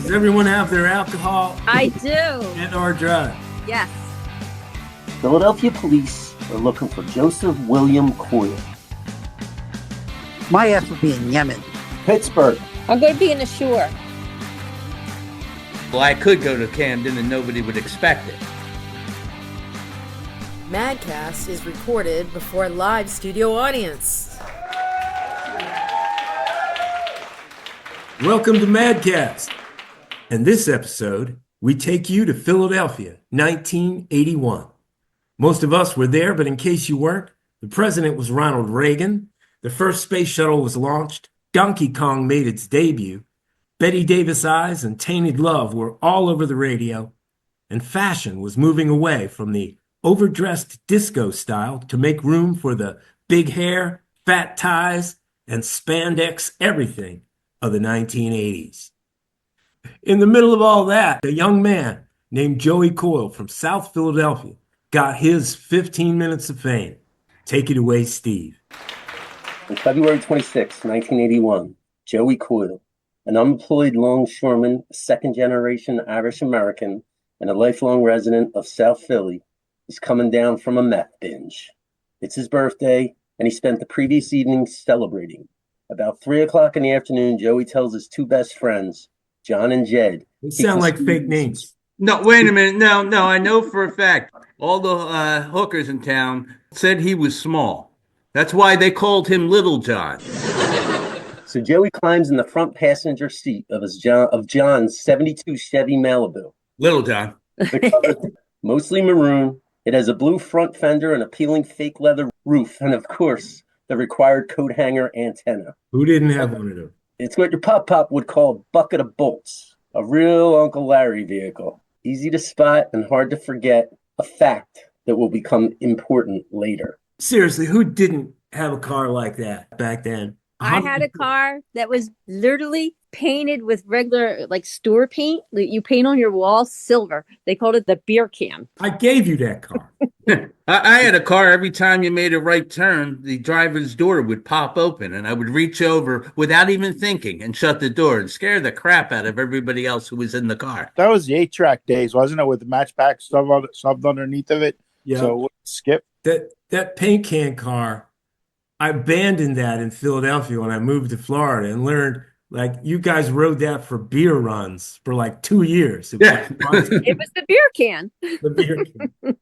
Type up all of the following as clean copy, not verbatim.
Does everyone have their alcohol I do. and or drugs? Yes. Philadelphia police are looking for Joseph William Coyle. My ass would be in Yemen. Pittsburgh. I'm going to be in the shore. Well, I could go to Camden and nobody would expect it. MADCAST is recorded before a live studio audience. Welcome to MADCAST. In this episode, we take you to Philadelphia, 1981. Most of us were there, but in case you weren't, the president was Ronald Reagan, the first space shuttle was launched, Donkey Kong made its debut, Betty Davis Eyes and Tainted Love were all over the radio, and fashion was moving away from the overdressed disco style to make room for the big hair, fat ties, and spandex everything of the 1980s. In the middle of all that, a young man named Joey Coyle from South Philadelphia got his 15 minutes of fame. Take it away, Steve. On February 26, 1981, Joey Coyle, an unemployed longshoreman, a second-generation Irish-American, and a lifelong resident of South Philly, is coming down from a meth binge. It's his birthday, and he spent the previous evening celebrating. About 3 o'clock in the afternoon, Joey tells his two best friends, John and Jed. They sound like fake names. No, wait a minute. No, I know for a fact all the hookers in town said he was small. That's why they called him Little John. So Joey climbs in the front passenger seat of John's 72 Chevy Malibu. Little John. The color, mostly maroon. It has a blue front fender and a peeling fake leather roof, and of course, the required coat hanger antenna. Who didn't have one of them? It's what your pop would call a bucket of bolts, a real Uncle Larry vehicle. Easy to spot and hard to forget, a fact that will become important later. Seriously, who didn't have a car like that back then? I had a car that was literally painted with regular, like, store paint that you paint on your wall, silver. They called it the beer can. I gave you that car. I had a car. Every time you made a right turn, the driver's door would pop open and I would reach over without even thinking and shut the door and scare the crap out of everybody else who was in the car. That was the 8-track days, wasn't it? With the matchback stuff underneath of it. Yeah. So it wouldn't skip. That paint can car, I abandoned that in Philadelphia when I moved to Florida and learned, like, you guys rode that for beer runs for like 2 years. It was the beer can. The beer can.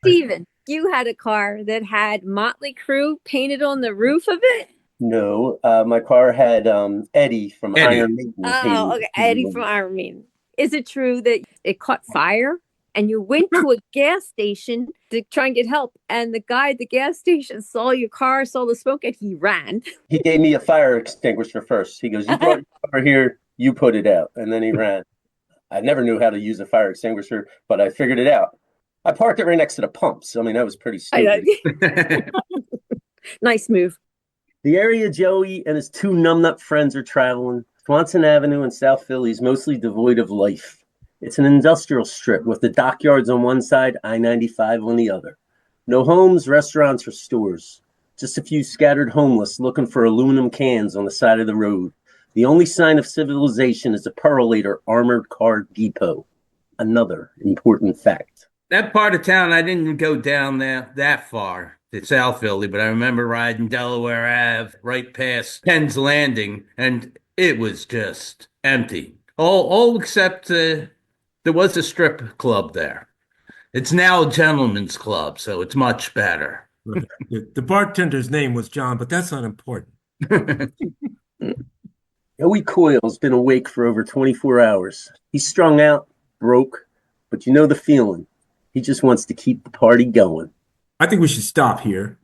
Steven, you had a car that had Motley Crue painted on the roof of it? No, my car had Eddie from Iron Maiden. Oh, okay. Eddie from Iron Maiden. Is it true that it caught fire and you went to a gas station to try and get help, and the guy at the gas station saw your car, saw the smoke, and he ran? He gave me a fire extinguisher first. He goes, "You brought your car here, you put it out." And then he ran. I never knew how to use a fire extinguisher, but I figured it out. I parked it right next to the pumps. I mean, that was pretty stupid. Nice move. The area Joey and his two numbnut friends are traveling, Swanson Avenue in South Philly, is mostly devoid of life. It's an industrial strip with the dockyards on one side, I-95 on the other. No homes, restaurants, or stores. Just a few scattered homeless looking for aluminum cans on the side of the road. The only sign of civilization is a Perolator armored car depot. Another important fact. That part of town, I didn't go down there that far to South Philly, but I remember riding Delaware Ave right past Penn's Landing, and it was just empty. All except there was a strip club there. It's now a gentleman's club, so it's much better. The bartender's name was John, but that's not important. Joey Coyle's been awake for over 24 hours. He's strung out, broke, but you know the feeling. He just wants to keep the party going. I think we should stop here.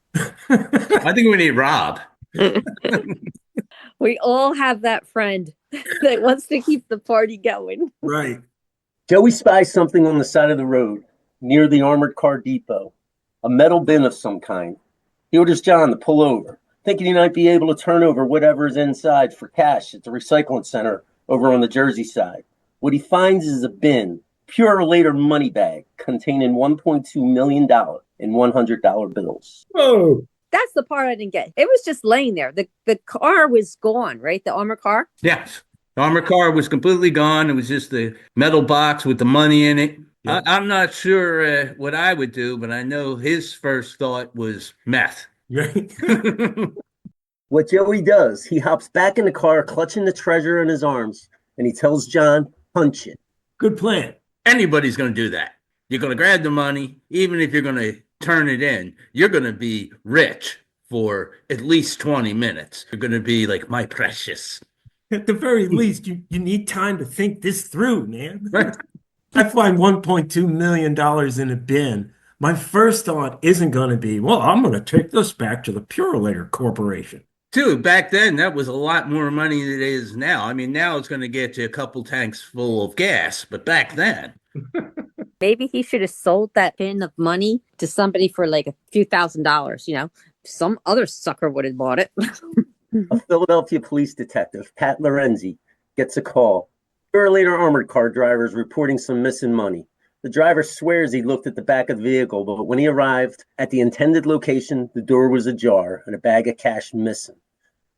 I think we need Rob. We all have that friend that wants to keep the party going. Right. Joey spies something on the side of the road near the armored car depot, a metal bin of some kind. He orders John to pull over, thinking he might be able to turn over whatever is inside for cash at the recycling center over on the Jersey side. What he finds is a bin, pure later money bag, containing $1.2 million in $100 bills. Whoa. That's the part I didn't get. It was just laying there. The car was gone, right? The armored car? Yes. The armored car was completely gone. It was just the metal box with the money in it. Yep. I'm not sure what I would do, but I know his first thought was meth. Right? What Joey does, he hops back in the car, clutching the treasure in his arms, and he tells John, punch it. Good plan. Anybody's going to do that. You're going to grab the money, even if you're going to turn it in. You're going to be rich for at least 20 minutes. You're going to be like, my precious. At the very least, you need time to think this through, man. Right. I find $1.2 million in a bin. My first thought isn't going to be, well, I'm going to take this back to the Purolator Corporation. Dude, back then, that was a lot more money than it is now. I mean, now it's going to get you a couple tanks full of gas, but back then. Maybe he should have sold that bin of money to somebody for like a few $1,000s, you know? Some other sucker would have bought it. A Philadelphia police detective, Pat Lorenzi, gets a call. Purolator armored car driver is reporting some missing money. The driver swears he looked at the back of the vehicle, but when he arrived at the intended location, the door was ajar and a bag of cash missing.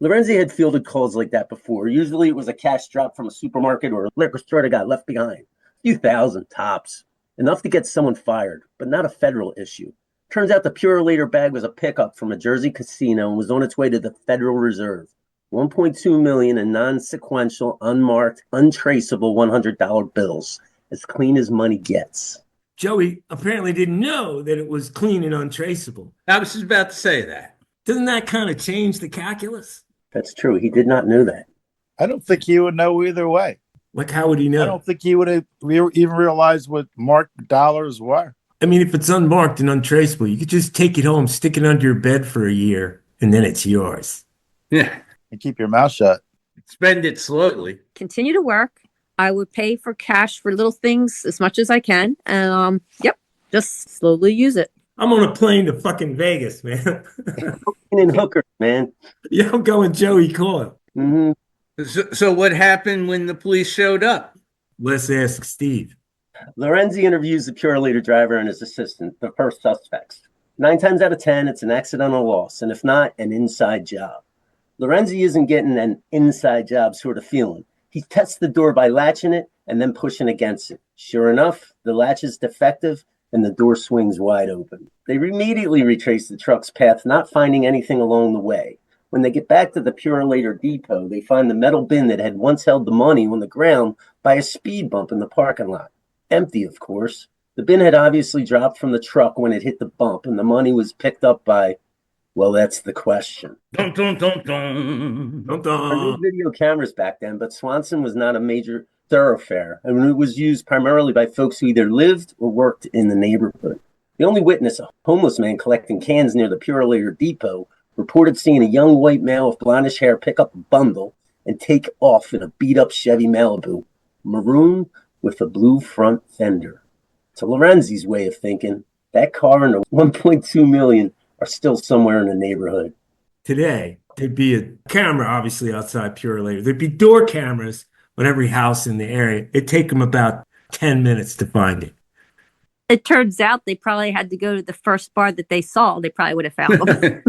Lorenzi had fielded calls like that before. Usually it was a cash drop from a supermarket or a liquor store that got left behind. A few thousand tops. Enough to get someone fired, but not a federal issue. Turns out the Purolator bag was a pickup from a Jersey casino and was on its way to the Federal Reserve. 1.2 million in non-sequential, unmarked, untraceable $100 bills. As clean as money gets. Joey apparently didn't know that it was clean and untraceable. I was just about to say that. Doesn't that kind of change the calculus? That's true. He did not know that. I don't think he would know either way. Like, how would he know? I don't think he would have even realized what marked dollars were. I mean, if it's unmarked and untraceable, you could just take it home, stick it under your bed for a year, and then it's yours. Yeah. And keep your mouth shut. Spend it slowly. Continue to work. I would pay for cash for little things as much as I can. And just slowly use it. I'm on a plane to fucking Vegas, man. And hookers, man. Yeah, I'm going Joey Coyle. Mm-hmm. So what happened when the police showed up? Let's ask Steve. Lorenzi interviews the Purolator driver and his assistant, the first suspects. 9 times out of 10, it's an accidental loss, and if not, an inside job. Lorenzi isn't getting an inside job sort of feeling. He tests the door by latching it and then pushing against it. Sure enough, the latch is defective and the door swings wide open. They immediately retrace the truck's path, not finding anything along the way. When they get back to the Purolator depot, they find the metal bin that had once held the money on the ground by a speed bump in the parking lot. Empty, of course. The bin had obviously dropped from the truck when it hit the bump, and the money was picked up by, well, that's the question. Dun, dun, dun, dun. Dun, There were no dun. video cameras back then, but Swanson was not a major thoroughfare, and it was used primarily by folks who either lived or worked in the neighborhood. The only witness, a homeless man collecting cans near the Purolator depot, reported seeing a young white male with blondish hair pick up a bundle and take off in a beat-up Chevy Malibu, maroon with a blue front fender. To Lorenzi's way of thinking, that car and the 1.2 million are still somewhere in the neighborhood. Today, there'd be a camera, obviously, outside Purolator. There'd be door cameras on every house in the area. It'd take them about 10 minutes to find it. It turns out they probably had to go to the first bar that they saw. They probably would have found them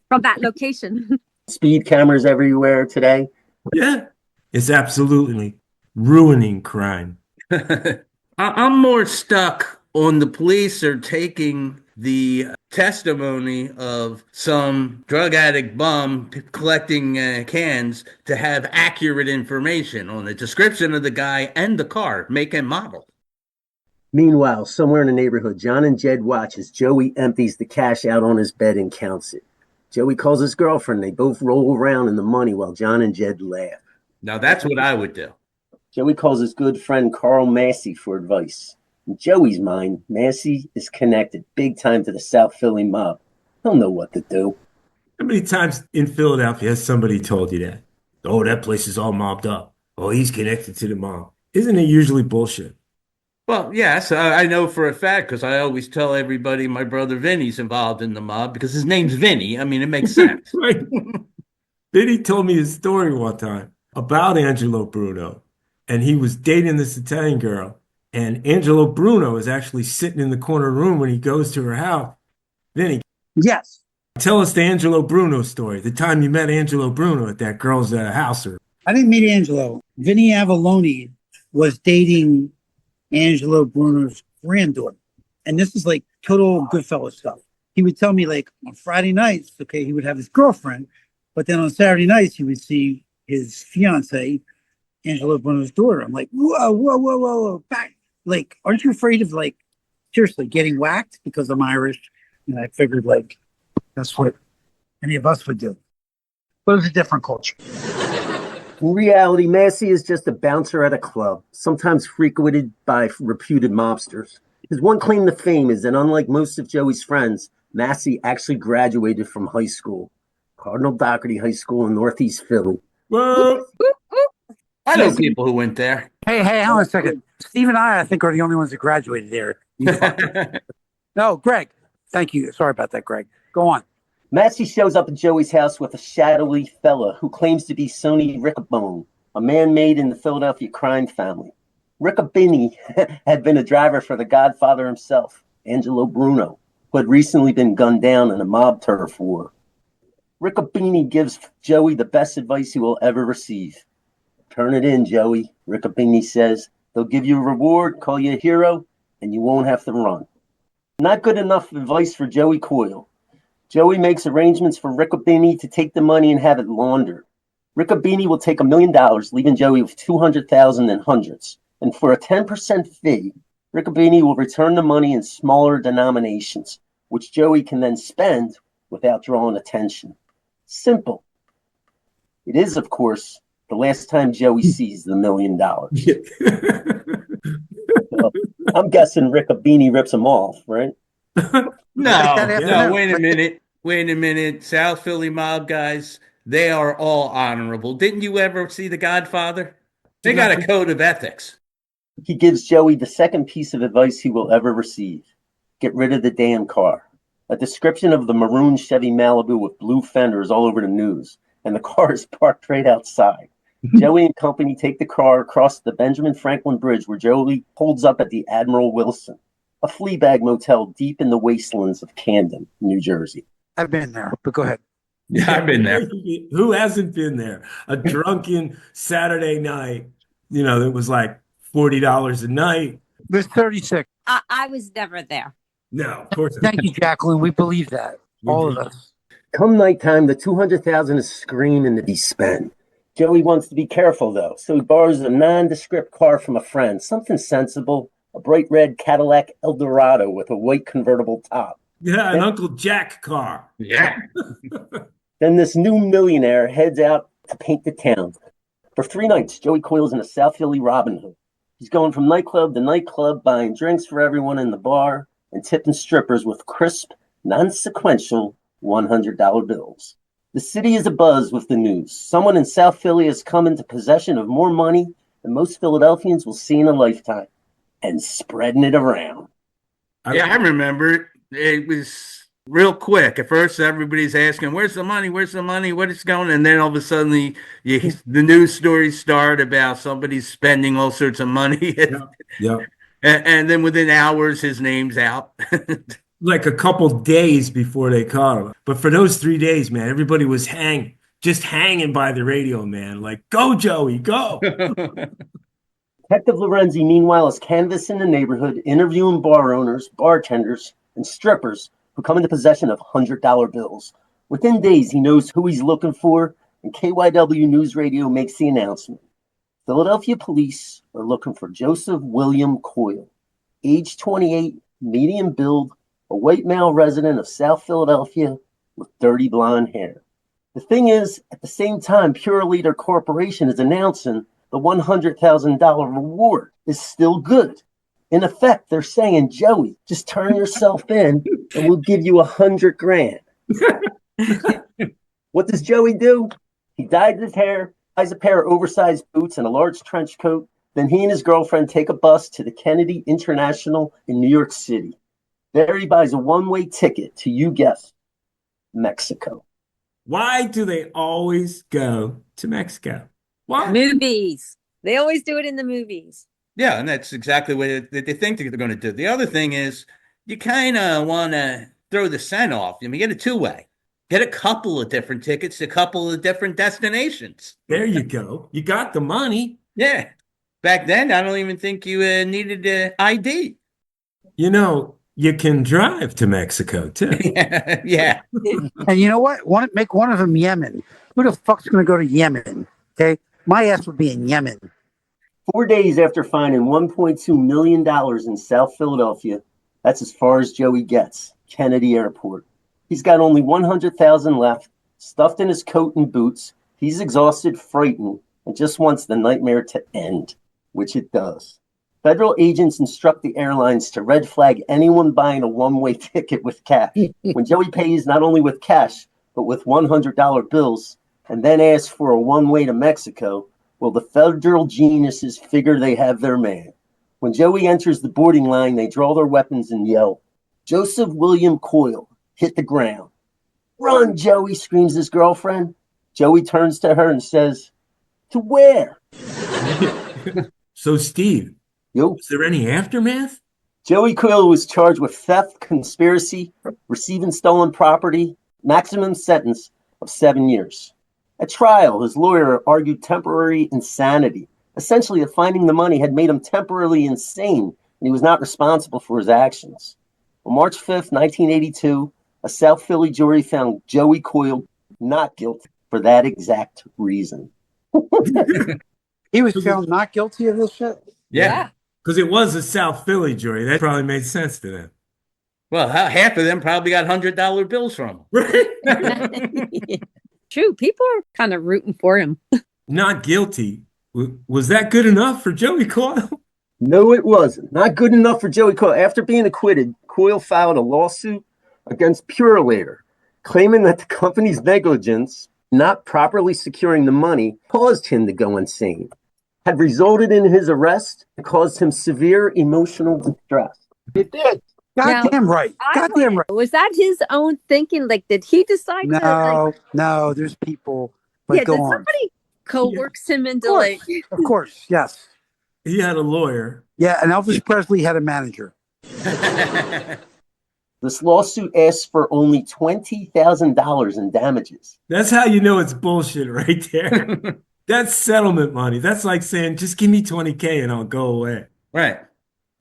from that location. Speed cameras everywhere today. Yeah. It's absolutely ruining crime. I'm more stuck on the police are taking the testimony of some drug addict bum collecting cans to have accurate information on the description of the guy and the car, make and model. Meanwhile, somewhere in the neighborhood, John and Jed watch as Joey empties the cash out on his bed and counts it. Joey calls his girlfriend. They both roll around in the money while John and Jed laugh. Now that's what I would do. Joey calls his good friend Carl Massey for advice. In Joey's mind, Massey is connected big time to the South Philly mob. He'll know what to do. How many times in Philadelphia has somebody told you that? Oh, that place is all mobbed up. Oh, he's connected to the mob. Isn't it usually bullshit? Well, yes, I know for a fact because I always tell everybody my brother Vinny's involved in the mob because his name's Vinny. I mean, it makes sense. Right. Vinny told me his story one time about Angelo Bruno, and he was dating this Italian girl, and Angelo Bruno is actually sitting in the corner room when he goes to her house. Vinny, Yes. tell us the Angelo Bruno story, the time you met Angelo Bruno at that girl's house or I didn't meet Angelo. Vinny Avallone was dating Angelo Bruno's granddaughter. And this is like total Goodfellas stuff. He would tell me like on Friday nights, okay, he would have his girlfriend, but then on Saturday nights he would see his fiance, Angelo Bruno's daughter. I'm like, whoa, whoa, whoa, whoa, whoa, back. Like, aren't you afraid of like seriously getting whacked because I'm Irish? And I figured like that's what any of us would do. But it was a different culture. In reality, Massey is just a bouncer at a club, sometimes frequented by reputed mobsters. His one claim to fame is that unlike most of Joey's friends, Massey actually graduated from high school, Cardinal Doherty High School in Northeast Philly. Well, I know people who went there. Hey, hang on a second. Steve and I think, are the only ones that graduated there. No, Greg. Thank you. Sorry about that, Greg. Go on. Massey shows up at Joey's house with a shadowy fella who claims to be Sonny Riccoboni, a man made in the Philadelphia crime family. Riccoboni had been a driver for the Godfather himself, Angelo Bruno, who had recently been gunned down in a mob turf war. Riccoboni gives Joey the best advice he will ever receive. Turn it in, Joey, Riccoboni says. They'll give you a reward, call you a hero, and you won't have to run. Not good enough advice for Joey Coyle. Joey makes arrangements for Riccoboni to take the money and have it laundered. Riccoboni will take $1 million, leaving Joey with $200,000 in hundreds. And for a 10% fee, Riccoboni will return the money in smaller denominations, which Joey can then spend without drawing attention. Simple. It is, of course, the last time Joey sees the $1 million. So, I'm guessing Riccoboni rips him off, right? No, wait a minute. South Philly mob guys, they are all honorable. Didn't you ever see The Godfather? They got a code of ethics. He gives Joey the second piece of advice he will ever receive. Get rid of the damn car. A description of the maroon Chevy Malibu with blue fenders all over the news, and the car is parked right outside. Joey and company take the car across the Benjamin Franklin Bridge where Joey holds up at the Admiral Wilson, a flea bag motel deep in the wastelands of Camden, New Jersey. I've been there, but go ahead. Yeah, I've been there. Who hasn't been there? A drunken Saturday night, it was like $40 a night. There's 36. I was never there. No, of course not. Thank you, Jacqueline. We believe that. All of us. Come nighttime, the $200,000 is screaming to be spent. Joey wants to be careful, though, so he borrows a nondescript car from a friend, something sensible, a bright red Cadillac Eldorado with a white convertible top. Yeah, an Uncle Jack car. Yeah. Then this new millionaire heads out to paint the town. For 3 nights, Joey Coyle's in a South Philly Robinhood. He's going from nightclub to nightclub, buying drinks for everyone in the bar and tipping strippers with crisp, non-sequential $100 bills. The city is abuzz with the news. Someone in South Philly has come into possession of more money than most Philadelphians will see in a lifetime, and spreading it around. Yeah, I remember it was real quick. At first, everybody's asking, "Where's the money? Where's the money? What is going?" And then all of a sudden, the news stories start about somebody's spending all sorts of money. Yeah. And then within hours, his name's out. Like a couple days before they caught him. But for those 3 days, man, everybody was just hanging by the radio, man. Like, go, Joey, go. Detective Lorenzi, meanwhile, is canvassing the neighborhood, interviewing bar owners, bartenders, and strippers who come into possession of $100 bills. Within days, he knows who he's looking for, and KYW News Radio makes the announcement. Philadelphia police are looking for Joseph William Coyle, age 28, medium build, a white male resident of South Philadelphia with dirty blonde hair. The thing is, at the same time, Pure Leader Corporation is announcing the $100,000 reward is still good. In effect, they're saying, Joey, just turn yourself in and we'll give you $100,000. What does Joey do? He dyes his hair, buys a pair of oversized boots and a large trench coat. Then he and his girlfriend take a bus to the Kennedy International in New York City. There he buys a one-way ticket to, you guessed, Mexico. Why do they always go to Mexico? Why? Movies. They always do it in the movies. Yeah, and that's exactly what they think they're going to do. The other thing is you kind of want to throw the scent off. I mean, get a two-way. Get a couple of different tickets to a couple of different destinations. There you go. You got the money. Yeah. Back then, I don't even think you needed an ID. You know, you can drive to Mexico too. Yeah. And you know what? Make one of them Yemen. Who the fuck's going to go to Yemen? Okay, my ass would be in Yemen. 4 days after finding $1.2 million in South Philadelphia, that's as far as Joey gets, Kennedy Airport. He's got only $100,000 left, stuffed in his coat and boots. He's exhausted, frightened, and just wants the nightmare to end, which it does. Federal agents instruct the airlines to red flag anyone buying a one-way ticket with cash. When Joey pays not only with cash, but with $100 bills, and then asks for a one-way to Mexico, well, the federal geniuses figure they have their man. When Joey enters the boarding line, they draw their weapons and yell, "Joseph William Coyle, hit the ground." "Run, Joey," screams his girlfriend. Joey turns to her and says, "To where?" So, Steve, Yo. was there any aftermath? Joey Coyle was charged with theft, conspiracy, receiving stolen property, maximum sentence of 7 years. At trial, his lawyer argued temporary insanity. Essentially, that finding the money had made him temporarily insane, and he was not responsible for his actions. On March 5th, 1982, a South Philly jury found Joey Coyle not guilty for that exact reason. He was found not guilty of this shit. Yeah. Because it was a South Philly jury. That probably made sense to them. Well, half of them probably got $100 bills from him. True. People are kind of rooting for him. Not guilty. Was that good enough for Joey Coyle? No, it wasn't. Not good enough for Joey Coyle. After being acquitted, Coyle filed a lawsuit against Purelator, claiming that the company's negligence, not properly securing the money, caused him to go insane, had resulted in his arrest, and caused him severe emotional distress. It did. Goddamn right. Goddamn right. Was that his own thinking? Like, did he decide to? Like, No, there's people. But yeah, go did on. somebody coerce him into Of like? course, of course, yes. He had a lawyer. Yeah, and Elvis Presley had a manager. This lawsuit asks for only $20,000 in damages. That's how you know it's bullshit right there. That's settlement money. That's like saying, just give me $20K and I'll go away. Right.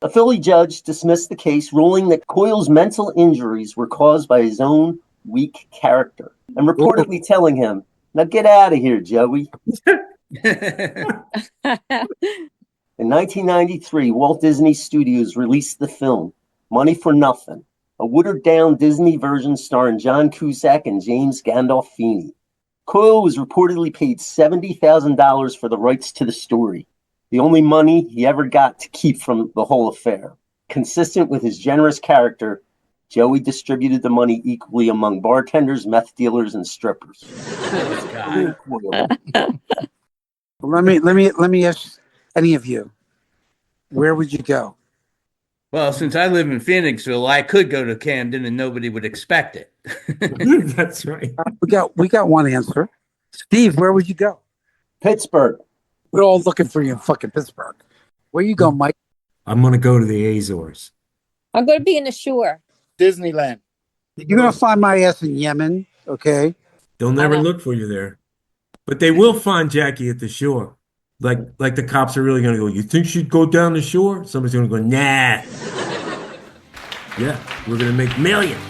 A Philly judge dismissed the case, ruling that Coyle's mental injuries were caused by his own weak character, and reportedly telling him, "Now get out of here, Joey." In 1993, Walt Disney Studios released the film Money for Nothing, a watered-down Disney version starring John Cusack and James Gandolfini. Coyle was reportedly paid $70,000 for the rights to the story, the only money he ever got to keep from the whole affair. Consistent with his generous character, Joey distributed the money equally among bartenders, meth dealers, and strippers. God. Let me ask any of you, where would you go? Well, since I live in Phoenixville, I could go to Camden and nobody would expect it. That's right. We got one answer. Steve, where would you go? Pittsburgh. We're all looking for you in fucking Pittsburgh. Where you go, Mike? I'm going to go to the Azores. I'm going to be in the shore. Disneyland. You're gonna find my ass in Yemen, okay? They'll never look for you there. But they will find Jackie at the shore. Like the cops are really going to go, "You think she'd go down the shore?" Somebody's going to go, "Nah." Yeah, we're going to make millions.